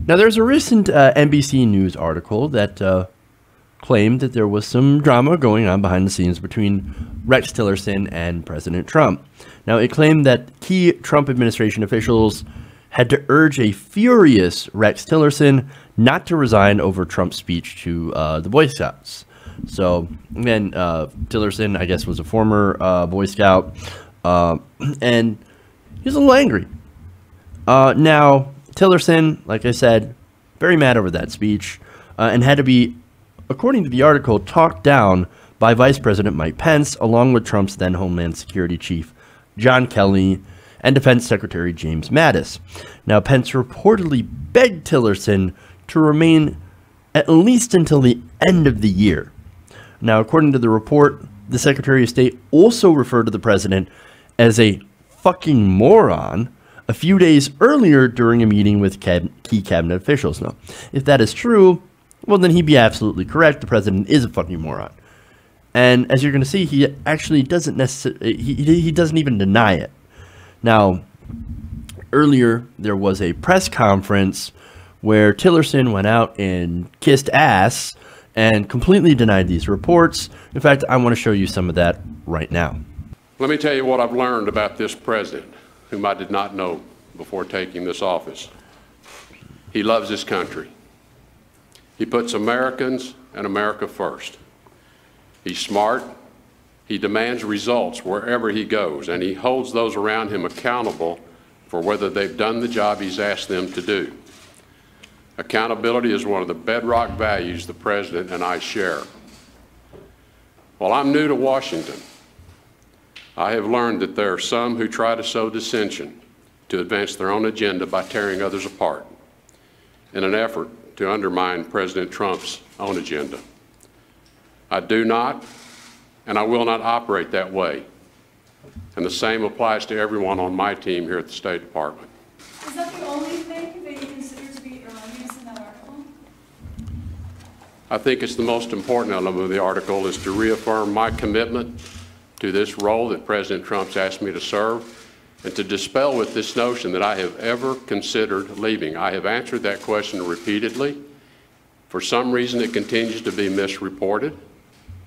Now, there's a recent NBC News article that claimed that there was some drama going on behind the scenes between Rex Tillerson and President Trump. Now, it claimed that key Trump administration officials had to urge a furious Rex Tillerson not to resign over Trump's speech to the Boy Scouts. So, again, Tillerson, I guess, was a former Boy Scout, and he was a little angry. Now, Tillerson, like I said, very mad over that speech, and had to be, according to the article, talked down by Vice President Mike Pence, along with Trump's then Homeland Security Chief John Kelly and Defense Secretary James Mattis. Now, Pence reportedly begged Tillerson to remain at least until the end of the year. Now, according to the report, the Secretary of State also referred to the president as a fucking moron a few days earlier during a meeting with key cabinet officials. Now, if that is true, well, then he'd be absolutely correct. The president is a fucking moron. And as you're going to see, he actually doesn't necessarily, he doesn't even deny it. Now, earlier, there was a press conference where Tillerson went out and kissed ass and completely denied these reports. In fact, I want to show you some of that right now. Let me tell you what I've learned about this president, whom I did not know before taking this office. He loves his country. He puts Americans and America first. He's smart. He demands results wherever he goes, and he holds those around him accountable for whether they've done the job he's asked them to do. Accountability is one of the bedrock values the president and I share. While I'm new to Washington, I have learned that there are some who try to sow dissension to advance their own agenda by tearing others apart in an effort to undermine President Trump's own agenda. I do not, and I will not operate that way. And the same applies to everyone on my team here at the State Department. Is that the only thing that you consider to be erroneous in that article? I think it's the most important element of the article is to reaffirm my commitment to this role that President Trump's asked me to serve, and to dispel with this notion that I have ever considered leaving. I have answered that question repeatedly. For some reason, it continues to be misreported.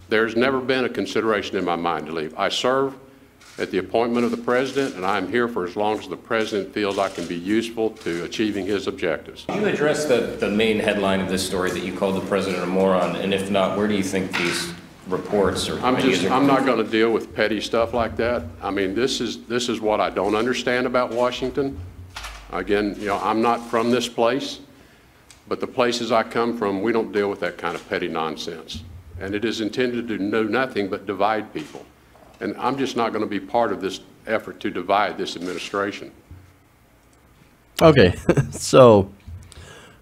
There's never been a consideration in my mind to leave. I serve at the appointment of the president, and I'm here for as long as the president feels I can be useful to achieving his objectives. Could you address the main headline of this story that you called the president a moron? And if not, where do you think these reports or I'm not going to deal with petty stuff like that. I mean, this is what I don't understand about Washington. Again, you know, I'm not from this place, but the places I come from, we don't deal with that kind of petty nonsense. And it is intended to do nothing but divide people. And I'm just not going to be part of this effort to divide this administration. Okay, so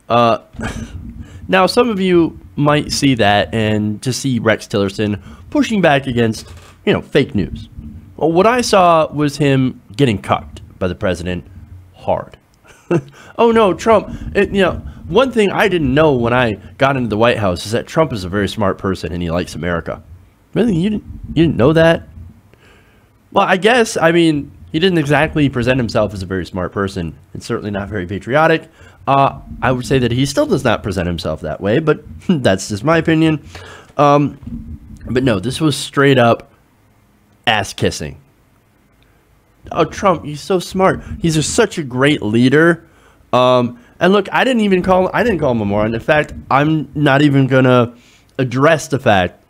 now some of you might see that and to see Rex Tillerson pushing back against, you know, fake news. Well, what I saw was him getting cucked by the president hard. Oh no, Trump, you know, one thing I didn't know when I got into the White House is that Trump is a very smart person and he likes America. Really? You didn't know that? Well, I guess, I mean, he didn't exactly present himself as a very smart person. It's certainly not very patriotic. I would say that he still does not present himself that way, but that's just my opinion. But no, this was straight up ass kissing. Oh, Trump, he's so smart. He's such a great leader. And look, I didn't call him a moron. In fact, I'm not even gonna address the fact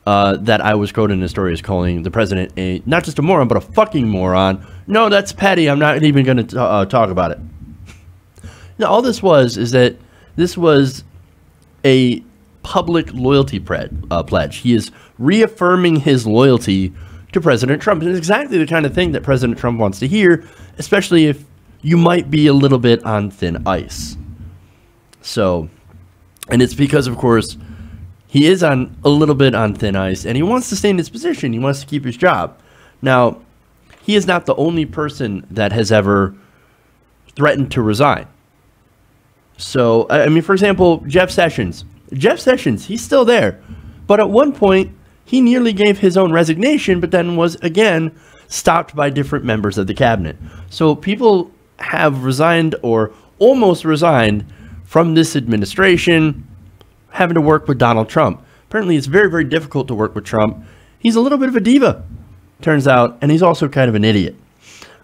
that I was quoted in the story as calling the president not just a moron, but a fucking moron. No, that's petty. I'm not even going to talk about it. Now, all this is that this was a public loyalty pledge. He is reaffirming his loyalty to President Trump. It's exactly the kind of thing that President Trump wants to hear, especially if you might be a little bit on thin ice. So, and it's because, of course, he is on a little bit on thin ice, and he wants to stay in his position. He wants to keep his job. Now, he is not the only person that has ever threatened to resign. So, I mean, for example, Jeff Sessions. Jeff Sessions, he's still there. But at one point, he nearly gave his own resignation, but then was, again, stopped by different members of the cabinet. So people have resigned or almost resigned from this administration having to work with Donald Trump. Apparently, it's very, very difficult to work with Trump. He's a little bit of a diva, turns out, and he's also kind of an idiot.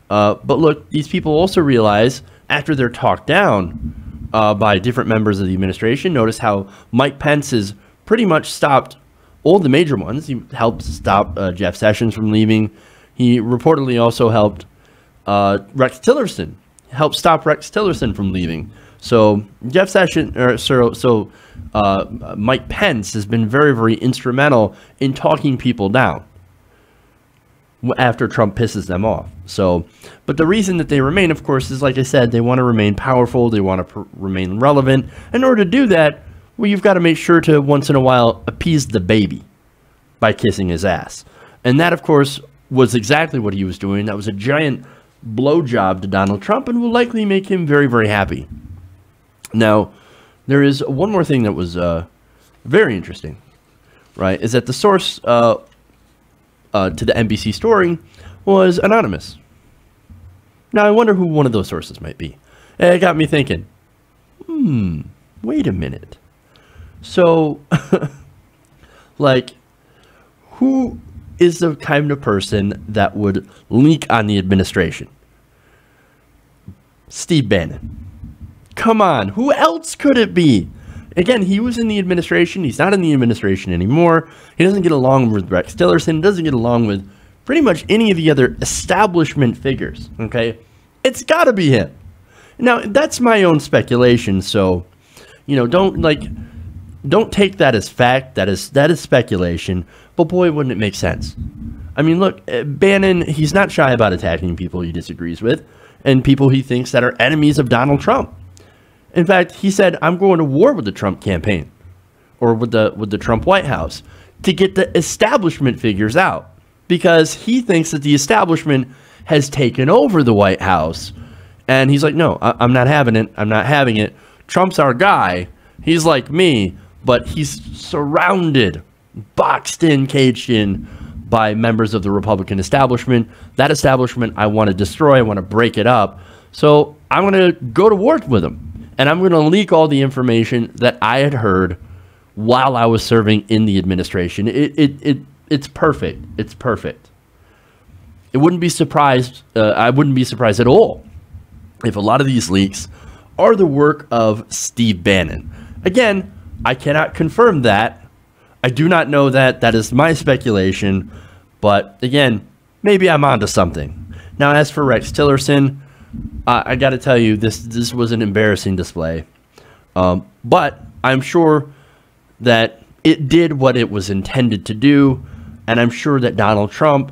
But look, these people also realize after they're talked down by different members of the administration, notice how Mike Pence has pretty much stopped all the major ones. He helped stop Jeff Sessions from leaving. He reportedly also helped Rex Tillerson, helped stop Rex Tillerson from leaving. So Jeff Sessions, Mike Pence has been very, very instrumental in talking people down after Trump pisses them off. So, but the reason that they remain, of course, is like I said, they want to remain powerful. They want to remain relevant. In order to do that, well, you've got to make sure to once in a while appease the baby by kissing his ass. And that, of course, was exactly what he was doing. That was a giant blowjob to Donald Trump and will likely make him very, very happy. Now, there is one more thing that was very interesting, right? Is that the source to the NBC story was anonymous. Now, I wonder who one of those sources might be. And it got me thinking, wait a minute. So, like, who is the kind of person that would leak on the administration? Steve Bannon. Come on, who else could it be? Again, he was in the administration. He's not in the administration anymore. He doesn't get along with Rex Tillerson. Doesn't get along with pretty much any of the other establishment figures, okay? It's got to be him. Now, that's my own speculation, so, you know, don't take that as fact. That is speculation, but boy, wouldn't it make sense. I mean, look, Bannon, he's not shy about attacking people he disagrees with and people he thinks that are enemies of Donald Trump. In fact, he said, I'm going to war with the Trump campaign or with the Trump White House to get the establishment figures out because he thinks that the establishment has taken over the White House. And he's like, no, I'm not having it. I'm not having it. Trump's our guy. He's like me, but he's surrounded, boxed in, caged in by members of the Republican establishment. That establishment I want to destroy. I want to break it up. So I'm going to go to war with him. And I'm going to leak all the information that I had heard while I was serving in the administration. It's perfect. It's perfect. It wouldn't be surprised. I wouldn't be surprised at all if a lot of these leaks are the work of Steve Bannon. Again, I cannot confirm that. I do not know that. That is my speculation. But again, maybe I'm onto something. Now, as for Rex Tillerson, I got to tell you, this was an embarrassing display. But I'm sure that it did what it was intended to do. And I'm sure that Donald Trump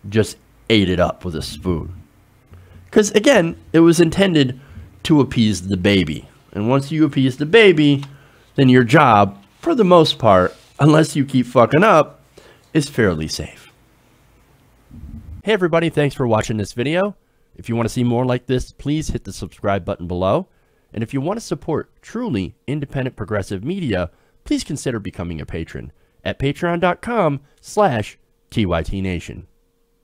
just ate it up with a spoon. Because, again, it was intended to appease the baby. And once you appease the baby, then your job, for the most part, unless you keep fucking up, is fairly safe. Hey, everybody. Thanks for watching this video. If you want to see more like this, please hit the subscribe button below. And if you want to support truly independent progressive media, please consider becoming a patron at patreon.com/TYTNation.